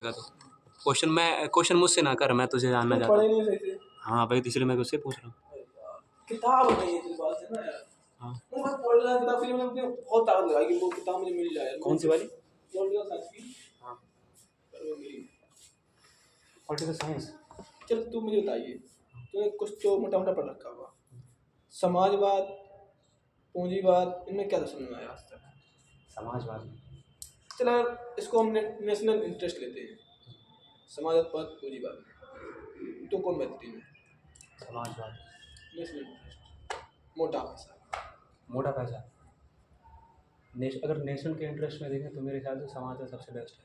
तो क्वेश्चन मुझसे ना कर, मैं तुझे जानना तुम चाहता पढ़े हूँ। नहीं सही से। हाँ भाई, इसलिए मैं तुझसे पूछ रहा हूँ। अरे यार, किताब नहीं है इस बात से ना यार। हाँ, मैं बस पढ़ रहा किताब फिर मैंने बहुत ताकत लगाई कि वो किताब मुझे मिल जाए। कौन सी वाली? पॉलिटिकल साइंस की। हाँ, पर वो मिली नहीं। Political science. चल तू मुझे बताइए, तूने कुछ तो मोटा मोटा पढ़ रखा होगा। समाजवाद, पूंजीवाद, इनमें क्या समझ में आया आज तक? समाजवाद। चल यार, इसको हम नेशनल इंटरेस्ट लेते हैं। समाजवाद पूंजीवाद तो कौन बेहतरीन है? समाजवाद। नेशनल इंटरेस्ट, मोटा पैसा। मोटा पैसा। अगर नेशन के इंटरेस्ट में देखें तो मेरे ख्याल से समाज सबसे बेस्ट है,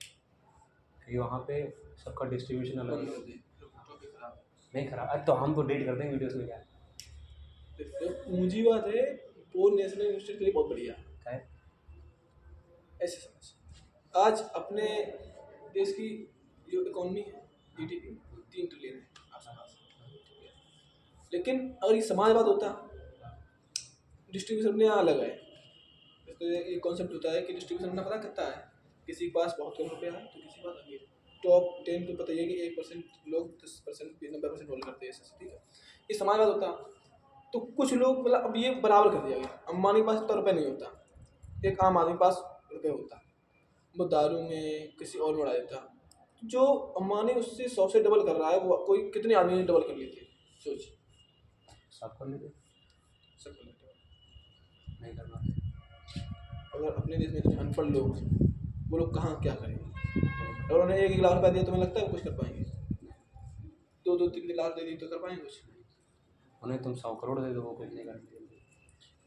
क्योंकि वहाँ पे सबका डिस्ट्रीब्यूशन अलग बंद है। कर दे, टॉपिक खराब नहीं खराब, अब तो हम तो डेट कर देंगे वीडियोस में, क्या है? है। पूंजीवाद है वो नेशनल इंटरेस्ट के लिए बहुत बढ़िया है। क्या है? ऐसे समझ, आज अपने देश की जो इकोनॉमी है, जीडीपी 3 ट्रिलियन है आसपास, लेकिन अगर ये समाजवाद होता, डिस्ट्रीब्यूशन अपने यहाँ अलग है। तो ये कॉन्सेप्ट होता है कि डिस्ट्रीब्यूशन अपना पता कितना है, किसी के पास बहुत कम रुपया है तो किसी के पास अमीर। टॉप 10 तो पता ही है कि 1% लोग 10% 90% होल्ड करते हैं ऐसे, ठीक है। ये समाजवाद होता तो कुछ लोग मतलब अब ये बराबर कर दिया गया। अंबानी के पास इतना रुपया नहीं होता, एक आम आदमी के पास रुपये होता, वो दारू में किसी और में उड़ा देता। जो अंबानी उससे 100 से डबल कर रहा है, वो कोई कितने आदमी ने डबल कर लेते? सोच। सब कर लेते। सब कर लेते। नहीं कर पाते। अगर अपने देश में इतने अनपढ़ लोग हैं, वो लोग कहाँ क्या करेंगे? अगर उन्हें 1-1 लाख रुपया दिया, तुम्हें लगता है वो कुछ कर पाएंगे? 2-2 3 लाख दे दी तो कर पाएंगे कुछ? उन्हें तुम 100 करोड़ दे दो, वो कुछ नहीं करेंगे।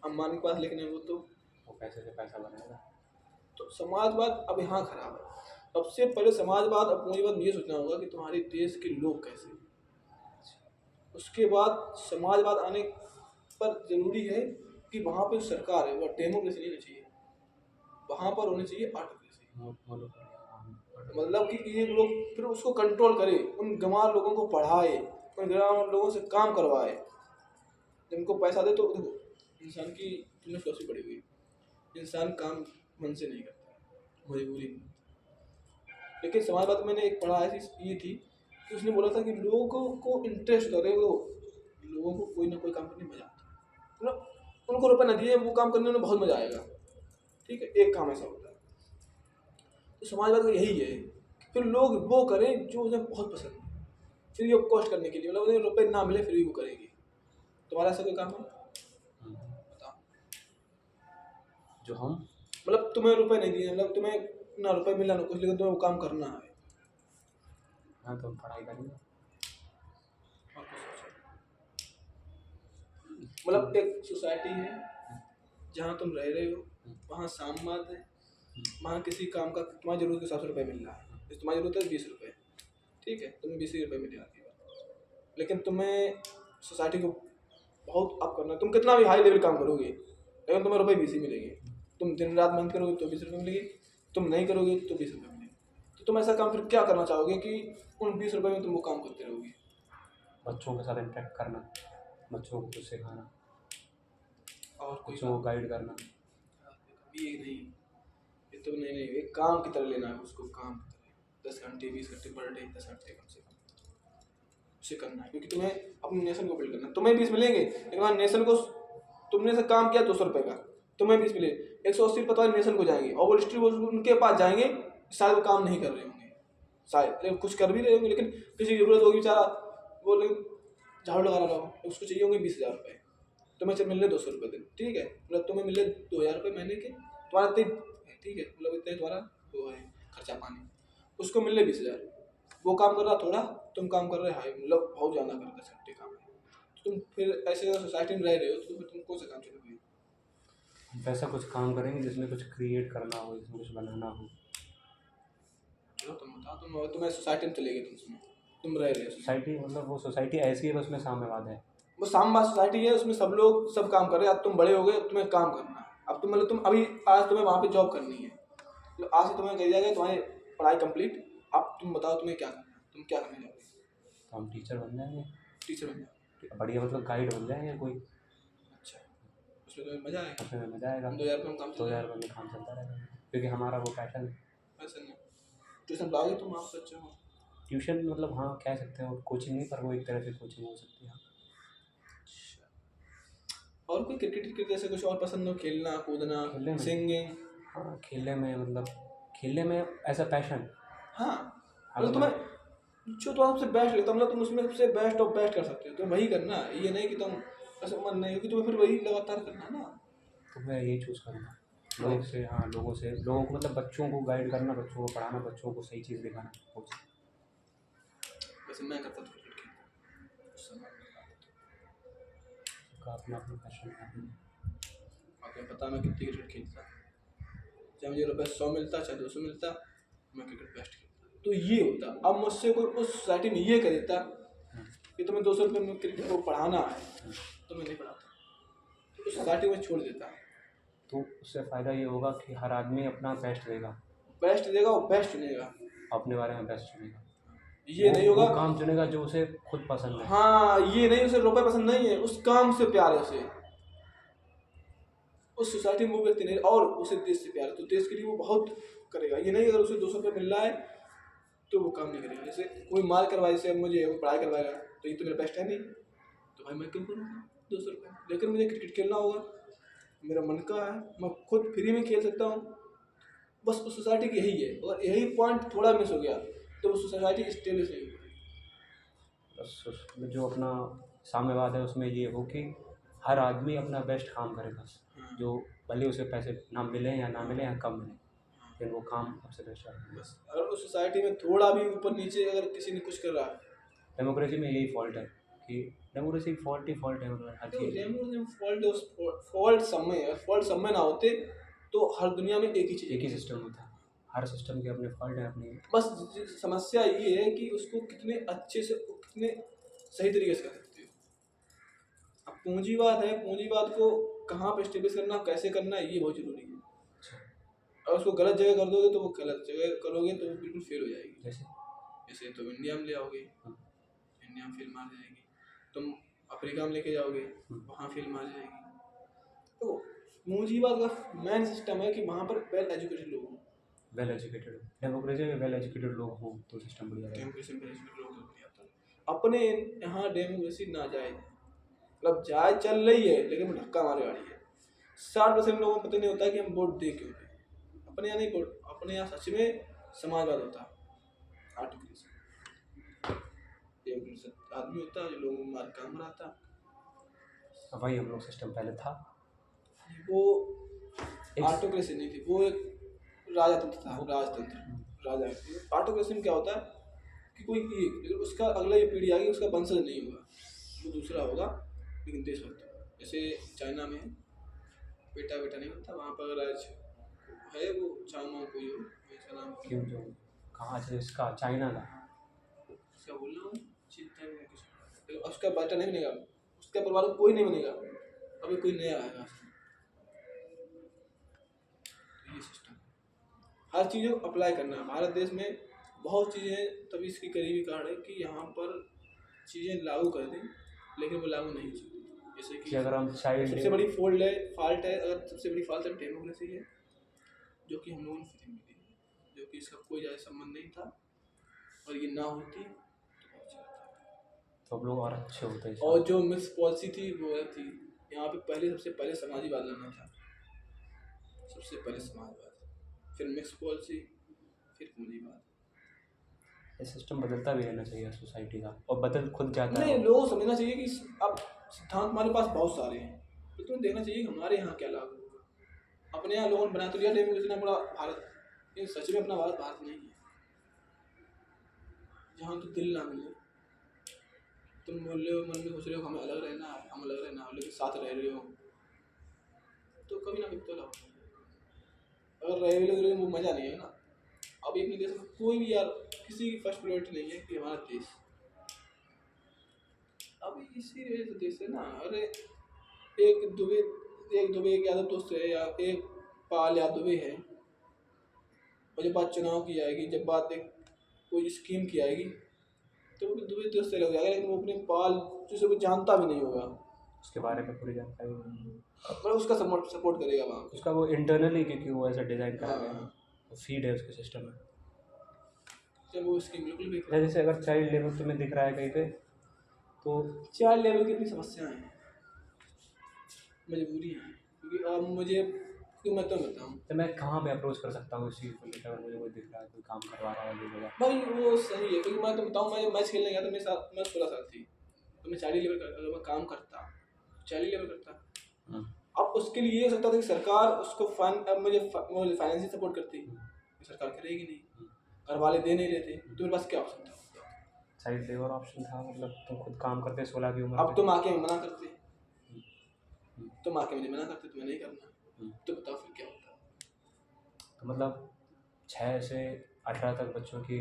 अंबानी के पास लेकिन है वो तो। वो पैसे से पैसा बनाएगा। तो समाजवाद अब यहाँ खराब है। सबसे पहले समाजवाद और पूंजीवाद में ये सोचना होगा कि तुम्हारे देश के लोग कैसे हैं। उसके बाद समाजवाद आने पर जरूरी है कि वहाँ पे सरकार है वो डेमोक्रेसी नहीं होनी चाहिए, वहाँ पर होनी चाहिए ऑटोक्रेसी। मतलब कि ये लोग फिर उसको कंट्रोल करे, उन गंवार लोगों को पढ़ाए, उन गंवार लोगों से काम करवाए, जिनको पैसा दे। तो देखो, इंसान की तुमने फिलोसफी पढ़ी हुई, इंसान काम मन से नहीं करता, मजबूरी में। लेकिन समाजवाद में मैंने एक पढ़ा ऐसी ये थी कि उसने बोला था कि लोगों को इंटरेस्ट होता है, लोगों को कोई ना कोई काम करने में मजा आता है। मतलब उनको रुपये न दिए, वो काम करने में बहुत मजा आएगा, ठीक है। एक काम ऐसा होता है। तो समाजवाद का यही है, फिर लोग वो करें जो उन्हें बहुत पसंद है, फ्री ऑफ कॉस्ट करने के लिए, मतलब उन्हें रुपये ना मिले फिर भी वो करेंगे। तुम्हारा ऐसा कोई काम है? बताओ। जो हम मतलब तुम्हें रुपये नहीं दिए, मतलब तुम्हें ना रुपये मिला ना कुछ, लेकिन तुम्हें वो काम करना है। हाँ, तो हम पढ़ाई करेंगे। और कुछ सोचो। मतलब एक सोसाइटी है जहाँ तुम रह रहे हो, वहाँ सामवाद है, वहाँ किसी काम का तुम्हारी जरूरत के हिसाब से रुपये मिल रहा है। जैसे तुम्हारी जरूरत है 20 रुपये, ठीक है, तुम्हें 20 रुपये मिलेगा, लेकिन तुम्हें सोसाइटी को बहुत अप करना है। तुम कितना भी हाई लेवल काम करोगे, लेकिन तुम्हें रुपये 20 ही मिलेंगे। तुम दिन रात मेहनत करोगे तो 20 रुपये मिलेगी, तुम नहीं करोगे तो 20 रुपये मिलेंगे। तो तुम ऐसा काम फिर क्या करना चाहोगे कि उन 20 रुपये में तुम वो काम करते रहोगे? बच्चों के साथ इंटरेक्ट करना, बच्चों को कुछ सिखाना, और कोई बच्चों को गाइड करना। ये नहीं, ये तो नहीं, एक काम की तरह लेना है उसको, काम की तरह 10 घंटे 20 घंटे पर डे, 10 घंटे कम से कम उसे करना है। क्योंकि तुम्हें अपने नेशन को बिल्ड करना है। तुम्हें 20 मिलेंगे, लेकिन नेशन को तुमने से काम किया 200 रुपये का, तुम्हें 20 मिले, 180 रुपये तुम्हारे नेशन को जाएंगे, और वो डिस्ट्रीब्यूशन उनके पास जाएंगे, शायद वो काम नहीं कर रहे होंगे, शायद, लेकिन कुछ कर भी रहे होंगे, लेकिन किसी की जरूरत होगी बेचारा, वो लेकिन झाड़ू लगा रहा हो, उसको चाहिए होंगे 20,000 रुपये, तुम्हें सिर्फ मिल रहे 200 रुपये दिन, ठीक है। मतलब तुम्हें मिल रहे 2,000 रुपये महीने के, तुम्हारा दिन, ठीक है, मतलब इतने तुम्हारा वो है खर्चा पानी, उसको मिल रहे 20,000। वो काम कर रहा थोड़ा, तुम काम कर रहे हाई, मतलब बहुत ज़्यादा कर रहे 10 घंटे काम है। तो तुम फिर ऐसे सोसाइटी में रह रहे हो, तो फिर तुम कौन सा काम चुनोगे? वैसा कुछ काम करेंगे जिसमें कुछ क्रिएट करना हो, जिसमें कुछ बनाना हो। चलो तुम बताओ, तुम्हें सोसाइटी में चले गए, तुम रह रहे हो सोसाइटी, मतलब वो सोसाइटी ऐसी है, बस में साम्यवाद है। वो सामवाद सोसाइटी है, उसमें सब लोग सब काम कर रहे हैं। अब तुम बड़े हो गए, तुम्हें काम करना है। अब तुम मतलब तुम अभी आज तुम्हें वहाँ पे जॉब करनी है, तो आज से तुम्हें कह दिया गया तुम्हारी पढ़ाई कंप्लीट, अब तुम बताओ तुम्हें क्या करना है, तुम क्या करने जाओगे? तो हम टीचर बन जाएंगे। टीचर बन जाओ, बढ़िया, मतलब गाइड बन जाएंगे कोई। अच्छा, उसमें तुम्हें मजा आएगा, उसमें मज़ा आएगा। 2,000 रुपये में काम चल 2,000 रुपये में काम चलता रहेगा, क्योंकि हमारा वो पैशन है। पैसा नहीं। ट्यूशन लाओगे तुम आप बच्चों को? ट्यूशन मतलब हाँ कह सकते हैं, कोचिंग नहीं, पर वो एक तरह से कोचिंग हो सकती है। और कोई क्रिकेट क्रिकेट जैसे कुछ और पसंद हो, खेलना कूदना, खेलने में सिंगिंग? हाँ, खेलने में मतलब खेलने में एज अ पैशन। हाँ हाँ मतलब तुम्हें जो तो सबसे बेस्ट लगता है, मतलब तुम उसमें सबसे बेस्ट ऑफ बेस्ट कर सकते हो, तो वही करना। ये नहीं कि तुम ऐसा मन नहीं हो कि तुम्हें फिर वही लगातार करना है ना। तो मैं यही चूज़ करूँगा, लोगों से, हाँ लोगों को मतलब बच्चों को गाइड करना, बच्चों को पढ़ाना, बच्चों को सही चीज़ दिखाना, वो चीज़। वैसे मैं करता तो क्रिकेट खेलता उस समय। सबका अपना अपना पैशन है। आपको पता मैं कितनी क्रिकेट खेलता, चाहे मुझे रुपये 100 मिलता चाहे 200 मिलता, मैं क्रिकेट बेस्ट खेलता। तो ये होता, अब मुझसे कोई उस सोसाइटी में ये कर देता कि तुम्हें 200 रुपये में क्रिकेट को पढ़ाना है, तो मैं नहीं पढ़ाता, तो उस सोसाइटी में छोड़ देता। तो उससे फ़ायदा ये होगा कि हर आदमी अपना बेस्ट देगा, बेस्ट देगा वो बेस्ट चुनेगा, अपने बारे में बेस्ट चुनेगा। ये नहीं होगा वो काम चुनेगा जो उसे खुद पसंद है। हाँ ये नहीं उसे रुपये पसंद नहीं है, उस काम से प्यार है उसे, उस सोसाइटी में वो व्यक्ति नहीं, और उसे देश से प्यार है तो देश के लिए वो बहुत करेगा। ये नहीं अगर उसे 200 रुपये मिल रहा है तो वो काम नहीं करेगा। जैसे कोई मार करवाए, जैसे मुझे वो पढ़ाई करवाएगा तो ये तो मेरा बेस्ट है नहीं, तो भाई मैं क्यों करूँगा 200 रुपये। लेकिन मुझे क्रिकेट खेलना होगा, मेरा मन का है, मैं खुद फ्री में खेल सकता हूँ, बस उस सोसाइटी की यही है। और यही पॉइंट थोड़ा मिस हो गया तो उस सोसाइटी स्टेब्लिश नहीं होगी। बस उसमें जो अपना साम्यवाद है उसमें ये हो कि हर आदमी अपना बेस्ट काम करे बस, जो भले उसे पैसे ना मिले या कम मिले, लेकिन वो काम सबसे बेस्ट है बस। और उस सोसाइटी में थोड़ा भी ऊपर नीचे अगर किसी ने कुछ कर रहा है, डेमोक्रेसी में यही फॉल्ट है कि डेमोक्रेसी फॉल्ट ही फॉल्ट है, मतलब हर चीज़ फॉल्ट सब में ना होते तो हर दुनिया में एक ही चीज, एक ही सिस्टम होता है, हर सिस्टम के अपने फॉल्ट हैं अपनी। बस समस्या ये है कि उसको कितने अच्छे से, कितने सही तरीके से कर सकते हो। अब पूंजीवाद है, पूंजीवाद को कहाँ पे स्टेब्लिश करना, कैसे करना है, ये बहुत जरूरी है। और उसको गलत जगह कर दोगे तो वो गलत जगह करोगे तो वो बिल्कुल फेल हो जाएगी। जैसे तुम इंडिया में ले आओगे, इंडिया में फेल मार जाएगी, तुम अफ्रीका में लेके जाओगे वहाँ फेल मार जाएगी। तो पूंजीवाद का मेन सिस्टम है कि वहाँ पर वेल एजुकेटेड लोग हों, वेल एजुकेटेड, डेमोक्रेसी में वेल एजुकेटेड लोग हों तो सिस्टम बढ़िया रहेगा। डेमोक्रेसी में वेल एजुकेटेड लोग नहीं आता। अपने यहाँ डेमोक्रेसी ना जाए, मतलब जाए चल रही है लेकिन वो धक्का मारे वाली है। 60% लोगों को पता नहीं होता कि हम वोट दे क्यों रहे। अपने यहाँ नहीं वोट, अपने यहाँ सच में समाजवाद होता है, आर्टिकल्स आदमी होता है जो लोगों को मार काम कराता। वही हम लोग सिस्टम पहले था, वो आर्टोक्रेसी नहीं थी, वो एक राजतंत्र था, राजतंत्र राजा। आर्टोक्रेसी में क्या होता है कि कोई एक, लेकिन उसका अगला जो पीढ़ी आएगी उसका वंशज नहीं होगा, वो दूसरा होगा लेकिन देश होता है। जैसे चाइना में बेटा नहीं होता, वहाँ पर राज है वो चाओ कोई हो, ऐसा नाम क्यों जो कहाँ से इसका चाइना का उसका बोल रहा हूँ, चिंता में कुछ, उसका बेटा नहीं बनेगा, उसका परिवार में कोई नहीं बनेगा, अभी कोई नया आएगा। ये सिस्टम हर चीज़ को अप्लाई करना है। भारत देश में बहुत चीज़ें तभी इसकी करीबी कारण है कि यहाँ पर चीज़ें लागू कर दें लेकिन वो लागू नहीं होती। जैसे कि अगर हम सबसे बड़ी फॉल्ट है, अगर सबसे बड़ी फॉल्ट है डेमोक्रेसी है, जो कि हम लोगों ने फ्री में दी है, जो कि इसका कोई ज़्यादा संबंध नहीं था, और ये ना होती तो हम लोग और अच्छे होते हैं। और जो मिक्स पॉलिसी थी वो थी, यहाँ पे सबसे पहले समाजीवाद लाना था, सबसे पहले समाजवाद, फिर मिक्स पॉलिसी, फिर पूंजीवाद। ये सिस्टम बदलता भी रहना चाहिए सोसाइटी का, और बदल खुद जाता नहीं, है। लोगों को समझना चाहिए कि अब सिद्धांत हमारे पास बहुत सारे हैं, तो तुम्हें देखना चाहिए कि हमारे यहाँ क्या लागू होगा। अपने यहाँ लोगों ने बना तो लिया डेमोक्रेसी ने पूरा भारत, लेकिन सच में अपना भारत नहीं है। जहाँ तो दिल ना मिले, तुम बोल रहे हो मन में सोच रहे हो हमें अलग रहना है, हम अलग रहना है, लेकिन साथ रह रहे हो तो कभी ना कभी तो अलग, अगर रहे हुए लोग वो मज़ा नहीं है ना। अब एक देश में कोई भी यार किसी की फर्स्ट प्रायोरिटी नहीं है कि हमारा देश, अब इसी वजह से देश है ना। अरे एक दुबे एक यादव दोस्त है, या एक पाल यादव है, और जब बात चुनाव की आएगी, जब बात एक कोई स्कीम की आएगी तो वो दुबे दोस्त से लग जाएगा, लेकिन वो अपने पाल जिसे वो जानता भी नहीं होगा उसके बारे में पूरी जानकारी, पर उसका सपोर्ट करेगा वहाँ। उसका वो इंटरनली, क्योंकि वो ऐसा डिज़ाइन करा गया है, फीड है उसके सिस्टम में। जब वो स्कीम बिल्कुल बेकार। जैसे अगर चाइल्ड लेबर तुम्हें दिख रहा है कहीं पे, तो चाइल्ड लेबर की इतनी समस्याएं हैं, मजबूरी है, क्योंकि अब मुझे, क्यों मैं तो बताऊँ तो मैं कहाँ पे अप्रोच कर सकता हूँ इस चीज़ को लेकर? अगर मुझे कोई दिख रहा है, कोई काम करवा रहा है ये वगैरह। भाई, वो सही है, क्योंकि मैं तो बताऊँ, मैं जब मैच खेलने गया तो मेरे साथ, मैं 16 साल थी, तो मैं चाइल्ड लेबर करता, मैं काम करता, चाइल्ड लेबर करता। हम्म, अब उसके लिए ये हो सकता था कि सरकार उसको अब मुझे फाइनेंशियल सपोर्ट करती, हम्म, सरकार करेगी नहीं, हम्म। घर वाले दे नहीं रहे थे, तो मेरे पास क्या ऑप्शन था? चाइल्ड लेबर ऑप्शन था, मतलब तुम खुद काम करते 16 की उम्र अब पे। तुम आके मना करते, हम्म, हम्म, तुम आके मुझे मना करते, तुम्हें नहीं करना, हम्म। तो बताओ फिर क्या होता? तो मतलब 6 से 18 तक बच्चों की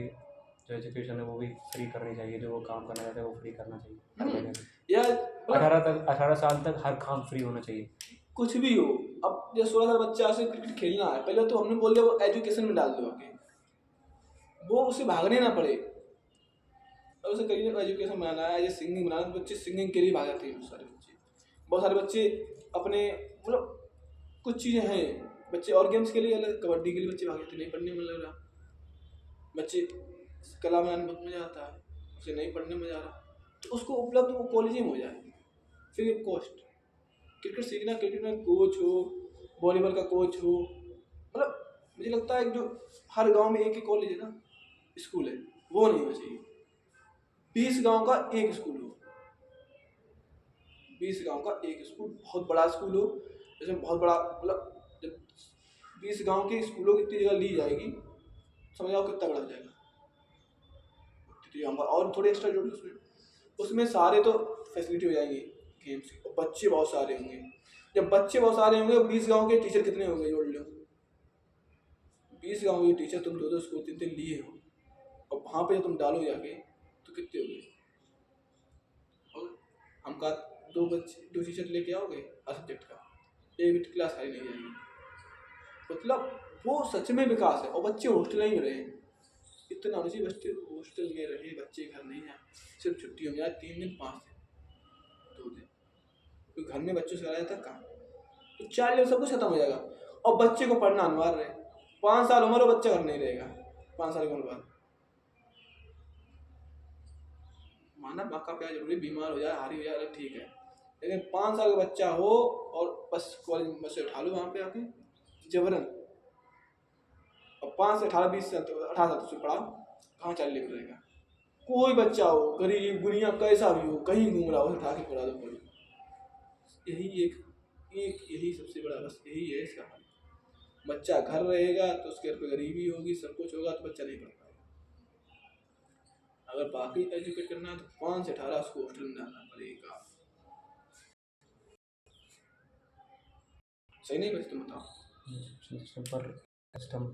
जो एजुकेशन है वो भी फ्री करनी चाहिए, जो वो काम करना चाहते हैं वो फ्री करना चाहिए हर जगह पे। या मतलब 18 साल तक हर काम फ्री होना चाहिए। कुछ भी हो, अब जब 16 साल बच्चा से क्रिकेट खेलना है, पहले तो हमने बोल दिया वो एजुकेशन में डाल दो आके, वो उसे भागने ना पड़े। और उसे करियर एजुकेशन बनाना है, या सिंगिंग बनाना है, तो बच्चे सिंगिंग के लिए भाग जाते हैं, बहुत सारे बच्चे अपने, मतलब कुछ चीज़ें हैं, बच्चे और गेम्स के लिए अलग, कबड्डी के लिए बच्चे भाग जाते हैं, नहीं पढ़ने में लग रहा, बच्चे कला में आने में बहुत मज़ा आता है, उसे नहीं पढ़ने में मज़ा आ रहा, तो उसको उपलब्ध वो कॉलेज में हो जाए, फ्री ऑफ कॉस्ट। क्रिकेट सीखना, क्रिकेट में कोच हो, वॉलीबॉल का कोच हो, मतलब मुझे लगता है कि जो हर गांव में एक ही कॉलेज है ना, स्कूल है, वो नहीं होना चाहिए। 20 गांव का एक स्कूल हो, 20 गांव का एक स्कूल, बहुत बड़ा स्कूल हो, जिसमें बहुत बड़ा, मतलब जब 20 गांव के स्कूलों की इतनी जगह ली जाएगी, समझ आओ कितना बड़ा हो जाएगा। और थोड़ी एक्स्ट्रा जोड़ लो उसमें, उसमें सारे तो फैसिलिटी हो जाएंगी गेम्स की, और बच्चे बहुत सारे होंगे। जब बच्चे बहुत सारे होंगे, 20 गांव के टीचर कितने होंगे जोड़ लो, 20 गांव के टीचर तुम 2-2 स्कूल 3-3 लिए हो, और वहाँ पे तुम डालो जाके, तो कितने हो गए? और हम का 2 टीचर लेके आओगे हर सब्जेक्ट का, एक भी क्लास खाली नहीं जाएगी। मतलब वो सच में विकास है, और बच्चे हॉस्टल में रहे, इतना होना चाहिए, बच्चे हॉस्टल में रहे, बच्चे घर नहीं जाए, सिर्फ छुट्टियों में जाए 3 दिन 5 दिन 2 दिन, तो घर में बच्चों से कराया जाता काम, तो 4 दिन सब कुछ खत्म हो जाएगा, और बच्चे को पढ़ना अनिवार्य है। 5 साल उम्र हो, बच्चा घर नहीं रहेगा 5 साल की उम्र बाद, माना माँ का प्यार जरूरी, बीमार हो जाए, हारी हो जाए, अलग ठीक है, लेकिन 5 साल का बच्चा हो और बस कॉलेज में बस उठा लो वहाँ पे आके जबरन, और 5 से 18 20 साल तक 18 साल तक से पढ़ाओ, कहाँ चाल लेकर रहेगा? कोई बच्चा हो, गरीब दुनिया कैसा भी हो, कहीं घूम रहा हो, उठा के पढ़ा दो पढ़ो, यही यही सबसे बड़ा, बस यही है इसका हल। बच्चा घर रहेगा तो उसके घर पे गरीबी होगी, सब कुछ होगा, तो बच्चा नहीं पढ़ पाएगा। अगर बाकी एजुकेट करना है तो 5 से 18 उसको हॉस्टल में डालना पड़ेगा। सही नहीं? बस तुम बताओ, सुपर सिस्टम।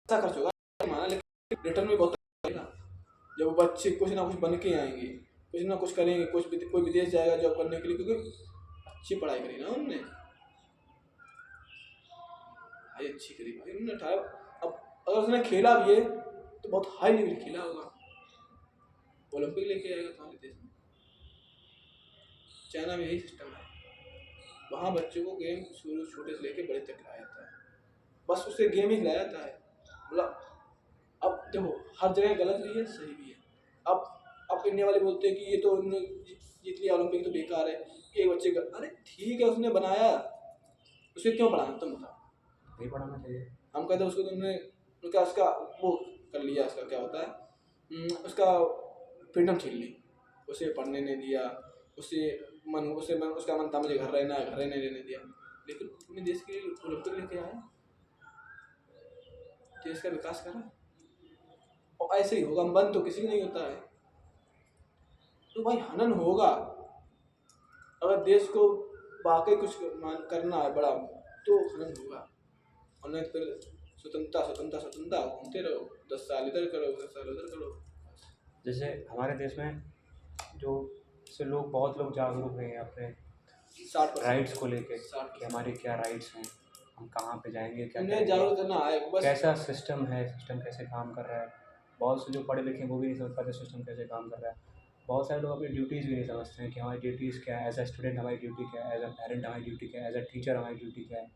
अच्छा खर्च होगा माना, लेकिन रिटर्न में बहुत आएगा। जब वो बच्चे कुछ ना कुछ बन के आएंगे, कुछ ना कुछ करेंगे, कोई विदेश जाएगा जॉब करने के लिए, क्योंकि अच्छी पढ़ाई करी ना उनने, भाई अच्छी करी भाई उन्होंने, अठारह, अब अगर उसने खेला भी है तो बहुत हाई लेवल खेला होगा, ओलंपिक लेके आएगा तुम्हारे देश में। चाइना में यही सिस्टम है, वहाँ बच्चों को गेम शुरू छोटे से लेके बड़े तक खिलाया जाता है, बस उससे गेम ही खिलाया जाता है। मतलब अब देखो, हर जगह गलत भी है, सही भी है। अब इंडिया वाले बोलते हैं कि ये तो उन्होंने जीत लिया ओलंपिक तो बेकार है, एक बच्चे का, अरे ठीक है उसने बनाया, उसे क्यों पढ़ाना? तुम बताओ। नहीं पढ़ाना चाहिए। हम कहते हैं उसको तुमने उसका वो कर लिया, उसका क्या होता है, उसका फ्रीडम छीन ली, उसे पढ़ने नहीं दिया, उसका मन था मुझे घर रहना है, घर रहने नहीं दिया, लेकिन अपने देश के लिए ओलंपिक लेके आया, देश का विकास करा। और ऐसे ही होगा, मन तो किसी का नहीं होता है, तो भाई हनन होगा। अगर देश को वाकई कुछ करना है बड़ा, तो हनन होगा, और नहीं तो फिर स्वतंत्रता घूमते रहो, 10 साल इधर करो, 10 साल उधर करो। जैसे हमारे देश में जो से लोग, बहुत लोग जागरूक हैं अपने 60% राइट्स को लेके, 60%। कि हमारे क्या राइट्स हैं, हम कहाँ पे जाएंगे, क्या उन्हें करेंगे, जागरूक करना है बस। कैसा सिस्टम है, सिस्टम कैसे काम कर रहा है। बहुत से जो पढ़े लिखे हैं वो भी नहीं समझ पाते सिस्टम कैसे काम कर रहा है। बहुत सारे लोग अपनी ड्यूटीज़ भी नहीं समझते हैं कि हमारी ड्यूटीज़ क्या है, एज अ स्टूडेंट हमारी ड्यूटी क्या है, एज अ पेरेंट हमारी ड्यूटी क्या है, एज अ टीचर हमारी ड्यूटी क्या है,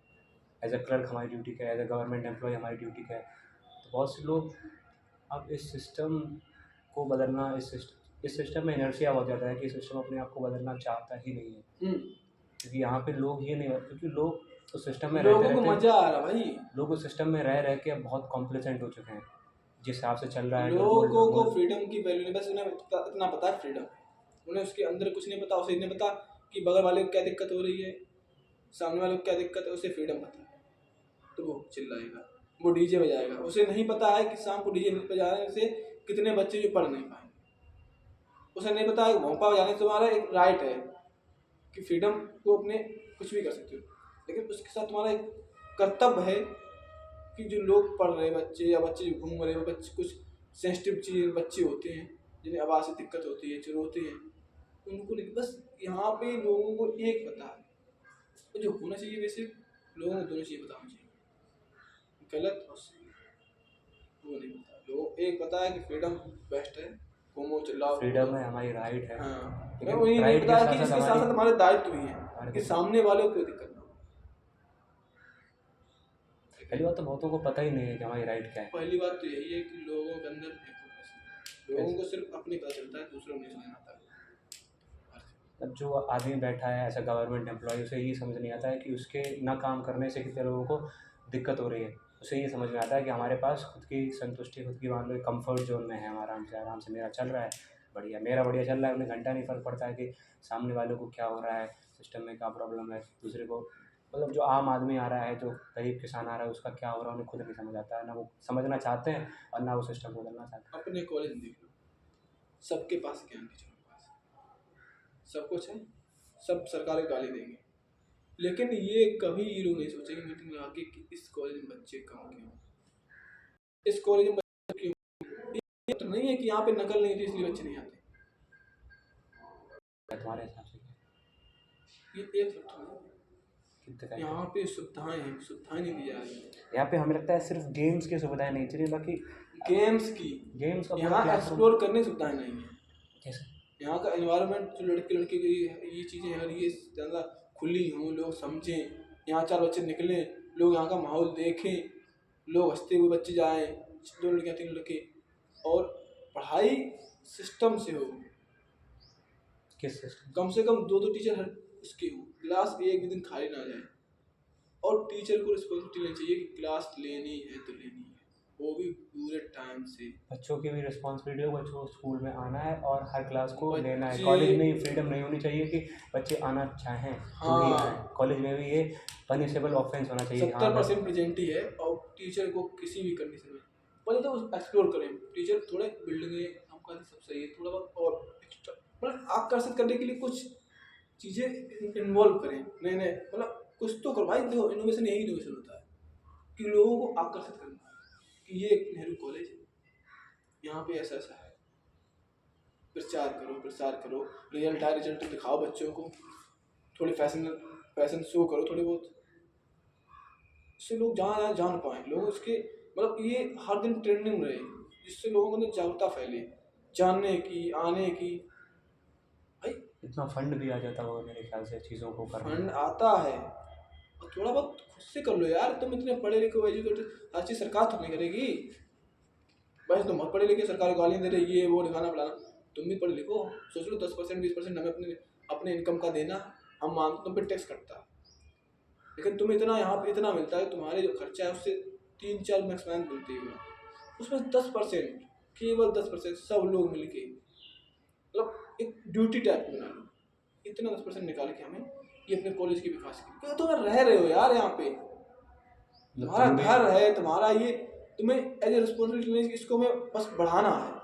एज अ क्लर्क हमारी ड्यूटी क्या है, एज अ गवर्नमेंट एम्प्लॉय हमारी ड्यूटी क्या है। तो बहुत से लोग अब इस सिस्टम को बदलना, इस सिस्टम में इनर्शिया बहुत ज़्यादा है कि सिस्टम अपने आप को बदलना चाहता ही नहीं है। क्योंकि यहाँ पे लोग ये नहीं, क्योंकि लोग उस सिस्टम में लोगों को रहते मजा आ रहा भाई, लोग उस सिस्टम में रह के अब बहुत कॉम्प्लेसेंट हो चुके हैं जिस हिसाब से चल रहा है। लोगों को फ्रीडम की वैल्यू नहीं, बस उन्हें इतना पता है फ्रीडम, उन्हें उसके अंदर कुछ नहीं पता, उसे नहीं पता कि बगल वाले को क्या दिक्कत हो रही है, सामने वाले को क्या दिक्कत है, उसे फ्रीडम पता है तो वो चिल्लाएगा, वो डीजे बजाएगा। उसे नहीं पता है कि शाम को डीजे बजाने से कितने बच्चे जो पढ़ नहीं पाए, उसे नहीं पता है भोंपा बजाने से तुम्हारा एक राइट है कि फ्रीडम को अपने कुछ भी कर सकते हो, लेकिन उसके साथ तुम्हारा एक कर्तव्य है कि जो लोग पढ़ रहे बच्चे या बच्चे जो घूम रहे हैं, बच्चे कुछ सेंसिटिव चीज़ बच्चे होते हैं जिन्हें आवाज़ से दिक्कत होती है, जो रोते हैं, उनको नहीं। बस यहाँ पे लोगों को एक पता है, तो जो होना चाहिए वैसे लोगों को दोनों चीज़ें पता होनी चाहिए, गलत और सही वो नहीं पता। लोगों को एक पता है कि फ्रीडम बेस्ट है, घूमो चिल्लाओ, फ्रीडम है, हमारी राइट है। हाँ, लेकिन वही नहीं राइट पता के है कि साथ इसके साथ साथ साथ हमारे दायित्व भी हैं हमारे कि सामने वाले को कोई दिक्कत ना हो। पहली बात तो बहुतों को पता ही नहीं है कि हमारी राइट क्या है। पहली बात तो यही है कि लोगों के अंदर लोगों को सिर्फ अपनी पता चलता है, दूसरों को नहीं समझ में आता। अब जो आदमी बैठा है ऐसा गवर्नमेंट एम्प्लॉय, उसे ये समझ नहीं आता है कि उसके ना काम करने से कितने लोगों को दिक्कत हो रही है। उसे ये समझ में आता है कि हमारे पास खुद की संतुष्टि, खुद की मान लो कंफर्ट जोन में है, हम आराम से मेरा चल रहा है, बढ़िया, मेरा बढ़िया चल रहा है, उन्हें घंटा नहीं फ़र्क पड़ता है कि सामने वालों को क्या हो रहा है, सिस्टम में क्या प्रॉब्लम है, दूसरे को, मतलब जो आम आदमी आ रहा है, जो गरीब किसान आ रहा है, उसका क्या हो रहा है, उन्हें खुद नहीं समझ आता है, ना वो समझना चाहते हैं और ना वो सिस्टम को बदलना चाहते हैं। अपने कॉलेज में देख लो, सबके पास ज्ञान की पास सब कुछ है, सब सरकार को गाली देंगे, लेकिन ये कभी ये लोग नहीं सोचेंगे मीटिंग लगा के कि इस कॉलेज में बच्चे कम क्यों, इस कॉलेज में बच्चे क्यों। ये तो नहीं है कि यहाँ पे नकल नहीं थी इसलिए बच्चे नहीं आते, तुम्हारे हिसाब से क्या? ये एक फैक्टर है। कितने का यहाँ पे सुविधाएं हैं, सुविधाएं नहीं दी जा रही हैं। यहाँ पे हमें लगता है सिर्फ गेम्स की सुविधाएं नहीं चाहिए, बाकी गेम्स की, गेम्स का यहाँ एक्सप्लोर करने की सुविधाएं नहीं है। जैसे यहाँ का एनवायरनमेंट जो लड़के लड़के की ये चीज़ें अगर ये ज़्यादा खुली हों, लोग समझें, यहाँ चार बच्चे निकलें, लोग यहाँ का माहौल देखें, लोग हंसते हुए बच्चे जाएँ, दो लड़कियाँ तीन लड़के, और पढ़ाई सिस्टम से हो, किस सिस्टम? कम से कम दो टीचर हर उसके हो, क्लास एक भी दिन खाली ना जाए, और टीचर को रिस्पॉन्सिबिलिटी लेनी चाहिए कि क्लास लेनी है तो लेनी है, वो भी पूरे टाइम से। बच्चों की भी रिस्पॉन्सिबिलिटी हो, बच्चों को स्कूल में आना है और हर क्लास को लेना है। बच्चे, कॉलेज में फ्रीडम नहीं होनी चाहिए कि बच्चे आना चाहें तो ही आए। कॉलेज में भी ये पनिशेबल ऑफेंस होना चाहिए। 70% प्रेजेंटी है, और टीचर को किसी भी कंडीशन में पहले तो एक्सप्लोर करें, टीचर थोड़े बिल्डिंगें आपका सब सही है, थोड़ा बहुत और एक्स्ट्रा मतलब आकर्षित करने के लिए कुछ चीज़ें इन्वॉल्व करें, नए नए मतलब कुछ तो करो भाई। देखो इनोवेशन यही इनोवेशन होता है कि लोगों को आकर्षित करना कि ये एक नेहरू कॉलेज है, यहाँ पे ऐसा ऐसा है, प्रचार करो, रिजल्ट आए रिजल्ट दिखाओ बच्चों को, थोड़ी फैशन शो करो थोड़े बहुत, इससे लोग जान पाएँ, लोग उसके मतलब ये हर दिन ट्रेंडिंग रहे, जिससे लोगों के अंदर जागरूकता फैले, जानने की, आने की। भाई इतना फंड भी आ जाता होगा मेरे ख्याल से चीज़ों को करने फंड में। आता है, और थोड़ा बहुत खुद से कर लो यार, तुम इतने पढ़े लिखे हो, एजुकेटेड, हर चीज़ सरकार तो नहीं करेगी। वैसे तुम बहुत पढ़े लिखे, सरकार गालियाँ दे रही है, वो दिखाना फलाना, तुम भी पढ़े लिखो, सोच लो 10% 20% हमें अपने इनकम का देना, हम मानते तुम पे टैक्स कटता है, लेकिन तुम्हें इतना यहाँ पे इतना मिलता है, तुम्हारे जो खर्चा है उससे 3-4 मैक्सिमम मिलती है, उसमें 10%, केवल 10% सब लोग मिलके मतलब एक ड्यूटी टाइप बना लो, इतना 10% निकाल के हमें ये अपने कॉलेज के विकास के, क्योंकि तुम रह रहे हो यार यहाँ पे, तुम्हारा घर है, तुम्हारा ये, तुम्हें एज ए रिस्पॉन्सिबिलिटी नहीं, इसको हमें बस बढ़ाना है,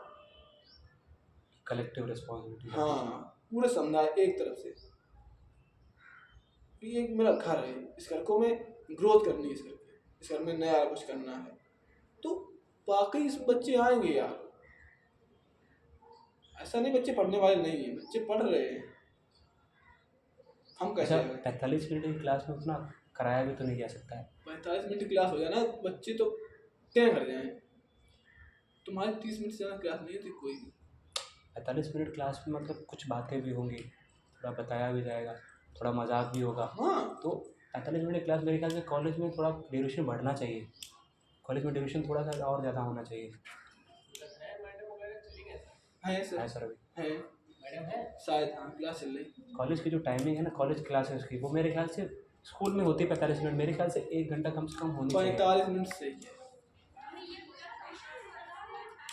कलेक्टिव रिस्पॉन्सिबिलिटी। हाँ, पूरे समुदाय एक तरफ से, ये एक मेरा घर है, इस घर को मैं ग्रोथ करनी है, इस घर में नया कुछ करना है, तो बाकी इस बच्चे आएंगे यार, ऐसा नहीं बच्चे पढ़ने वाले नहीं है, बच्चे पढ़ रहे हैं, हम कैसे 45 मिनट की क्लास में उतना कराया भी तो नहीं जा सकता है। 45 मिनट की क्लास हो जाए ना, बच्चे तो तय कर जाएँ, तुम्हारी 30 मिनट से ज़्यादा क्लास नहीं होती कोई भी। 45 मिनट क्लास में मतलब कुछ बातें भी होंगी, थोड़ा बताया भी जाएगा, थोड़ा मजाक भी होगा। हाँ, तो 45 मिनट की क्लास मेरे ख्याल से कॉलेज में थोड़ा ड्यूरेशन बढ़ना चाहिए, कॉलेज में ड्यूरेशन थोड़ा सा और ज़्यादा होना चाहिए। है सर, है सर अभी है शायद, हाँ क्लास चल रही। कॉलेज की जो टाइमिंग है ना कॉलेज क्लासेस की, वो मेरे ख्याल से स्कूल में होती है 45 मिनट, मेरे ख्याल से 1 घंटा कम से कम होनी चाहिए। 45 मिनट सही है।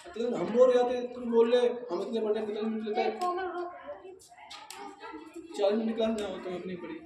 मतलब हम बोल जाते, तुम बोल रहे हम इतने पढ़े 45 मिनट लेता है, 40 मिनट क्लास ना हो तो अपनी पढ़ी।